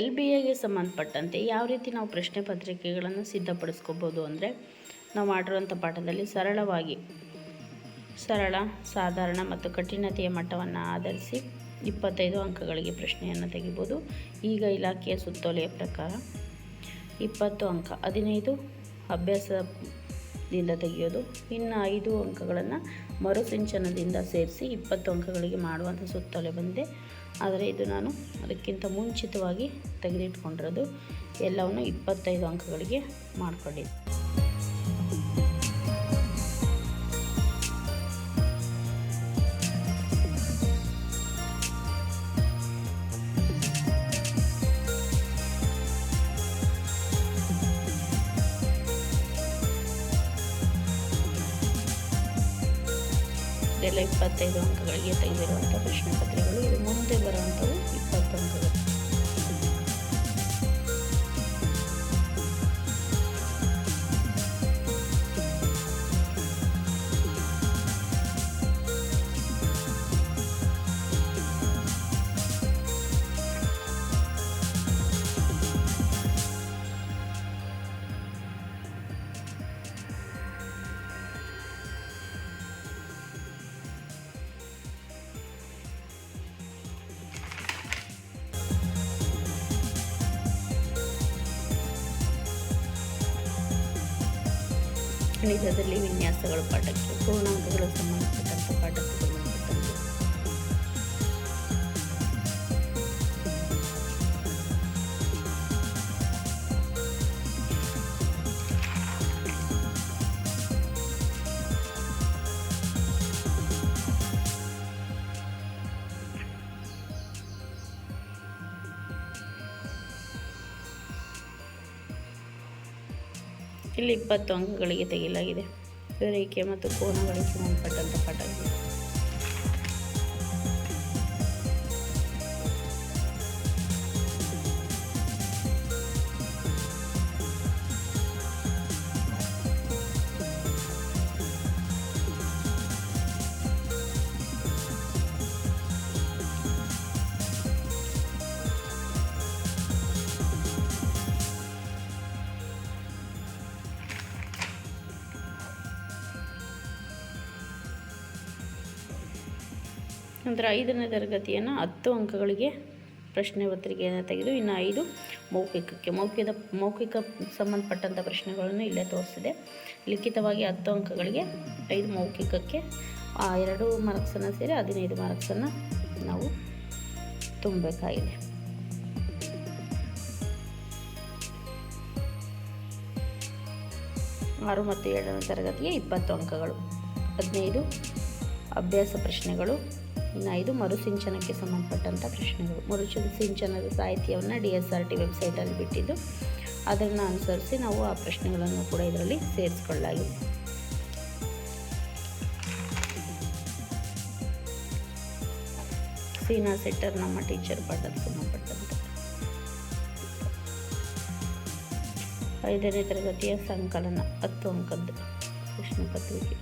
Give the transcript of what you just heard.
LBAಗೆ ಸಂಬಂಧಪಟ್ಟಂತೆ ಯಾವ ರೀತಿ ನಾವು ಪ್ರಶ್ನೆ ಪತ್ರಿಕೆಗಳನ್ನು ಸಿದ್ಧಪಡಿಸ್ಕೋಬೋದು ಅಂದರೆ, ನಾವು ಮಾಡಿರುವಂಥ ಪಾಠದಲ್ಲಿ ಸರಳ, ಸಾಧಾರಣ ಮತ್ತು ಕಠಿಣತೆಯ ಮಟ್ಟವನ್ನು ಆಧರಿಸಿ 25 ಅಂಕಗಳಿಗೆ ಪ್ರಶ್ನೆಯನ್ನು ತೆಗಿಬೋದು. ಈಗ ಇಲಾಖೆಯ ಸುತ್ತೋಲೆಯ ಪ್ರಕಾರ 20 ಅಂಕ 15 ಅಭ್ಯಾಸದಿಂದ ತೆಗೆಯೋದು, ಇನ್ನು 5 ಅಂಕಗಳನ್ನು ಮರುಸಿಂಚನದಿಂದ ಸೇರಿಸಿ 20 ಅಂಕಗಳಿಗೆ ಮಾಡುವಂಥ ಸುತ್ತೋಲೆ ಬಂದಿದೆ. ಆದರೆ ಇದು ನಾನು ಅದಕ್ಕಿಂತ ಮುಂಚಿತವಾಗಿ ತೆಗೆದಿಟ್ಕೊಂಡಿರೋದು. ಎಲ್ಲವನ್ನು 25 ಅಂಕಗಳಿಗೆ ಮಾಡಿಕೊಂಡಿದ್ದೆ. ಇದೆಲ್ಲ 25 ಅಂಕಗಳಿಗೆ ತೆಗೆದಿರುವಂಥ ಪ್ರಶ್ನೆ ಪತ್ರಿಕೆಗಳು. ಇದು ಮುಂದೆ ಬರುವಂಥವು 20 ಅಂಕಗಳು. ಗಣಿತದಲ್ಲಿ ವಿನ್ಯಾಸಗಳು ಪಾಠಕ್ಕೆ, ಪೂರ್ಣಾಂಕಗಳು ಸಂಬಂಧಪಟ್ಟಂಥ ಪಾಠಕ್ಕೆ ಸಂಬಂಧಪಟ್ಟಂತೆ. ಇಲ್ಲಿ 20 ಅಂಕಗಳಿಗೆ ತೆಗೆಯಲಾಗಿದೆ. ರೇಖೆ ಮತ್ತು ಕೋನಗಳಿಗೆ ಸಂಬಂಧಪಟ್ಟಂಥ ಪಾಠಗಳು. ನಂತರ 5ನೇ ತರಗತಿಯನ್ನು 10 ಅಂಕಗಳಿಗೆ ಪ್ರಶ್ನೆ ಪತ್ರಿಕೆಯನ್ನು ತೆಗೆದು ಇನ್ನು 5 ಮೌಖಿಕಕ್ಕೆ. ಮೌಖಿಕ ಸಂಬಂಧಪಟ್ಟಂಥ ಪ್ರಶ್ನೆಗಳನ್ನು ಇಲ್ಲೇ ತೋರಿಸಿದೆ. ಲಿಖಿತವಾಗಿ 10 ಅಂಕಗಳಿಗೆ 5 ಮೌಖಿಕಕ್ಕೆ 2 ಮಾರ್ಕ್ಸನ್ನು ಸೇರಿ 15 ಮಾರ್ಕ್ಸನ್ನು ನಾವು ತುಂಬಬೇಕಾಗಿದೆ. ಆರು ಮತ್ತು 7ನೇ ತರಗತಿಗೆ 20 ಅಂಕಗಳು, 15 ಅಭ್ಯಾಸ ಪ್ರಶ್ನೆಗಳು, ಇನ್ನು 5 ಮರುಸಿಂಚನಕ್ಕೆ ಸಂಬಂಧಪಟ್ಟಂಥ ಪ್ರಶ್ನೆಗಳು. ಮರುಸಿಂಚನದ ಸಾಹಿತ್ಯವನ್ನು DSRT ವೆಬ್ಸೈಟಲ್ಲಿ ಬಿಟ್ಟಿದ್ದು, ಅದನ್ನು ಅನುಸರಿಸಿ ನಾವು ಆ ಪ್ರಶ್ನೆಗಳನ್ನು ಕೂಡ ಇದರಲ್ಲಿ ಸೇರಿಸ್ಕೊಳ್ಳಲಾಗಿದೆ. ಸೀನಾ ಸೆಟ್ಟರ್ ನಮ್ಮ ಟೀಚರ್ ಪಾಠಕ್ಕೆ ಸಂಬಂಧಪಟ್ಟಂತೆ. 5ನೇ ತರಗತಿಯ ಸಂಕಲನ 10 ಅಂಕದ್ದು ಪ್ರಶ್ನೆ ಪತ್ರಿಕೆ.